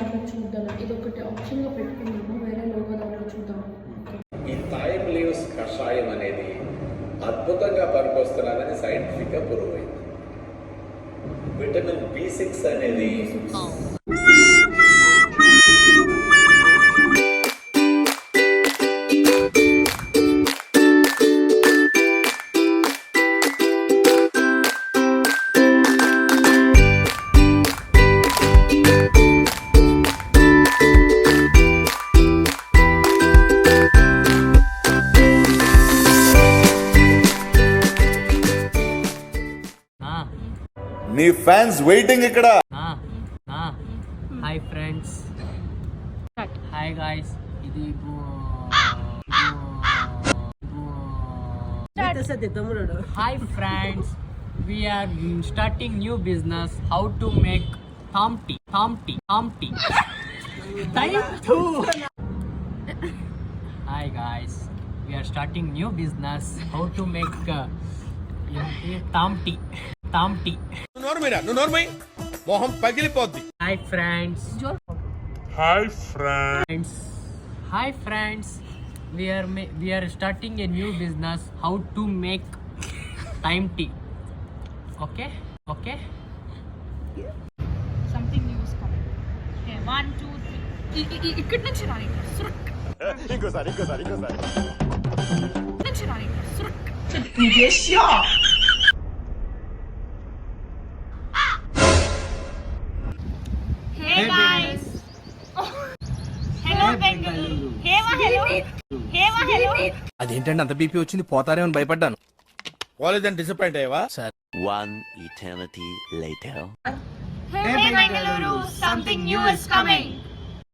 దాంట్లో చూద్దాం, ఇది ఒకటి ఆప్షన్గా పెట్టుకున్నాము, వేరే లోగో దాంట్లో చూద్దాం. ఈ థైమ్ లీవ్స్ కషాయం అనేది అద్భుతంగా పనికొస్తున్నదని సైంటిఫిక్గా ప్రూవ్ అయింది. విటమిన్ B6 అనేది నీ ఫ్యాన్స్ వెయిటింగ్ ఇక్కడ. హాయ్ ఫ్రెండ్స్, హాయ్ గాయ్స్, ఇది hi friends, we are starting new business, how to make thumb tea. Hi guys, we are starting new business, how to make thumb tea. మొహం పగిలిపోద్ది. Hi friends, we are starting a new business, how to make time tea. Okay. Something new is coming. Okay, 1 2 3 ఇక్కడ నుంచి రాని సురక్ ఇంకోసారి నుంచి రాని సురక్. Hey guys. Hello Bengaluru. Hello. అదేంటండి అంత బీపీ వచ్చింది, పోతారేమో అని భయపడ్డాను. కాలేజ్ డిసప్పాయింట్ అయ్యావా? One eternity later. Hey Bengaluru, something new is coming.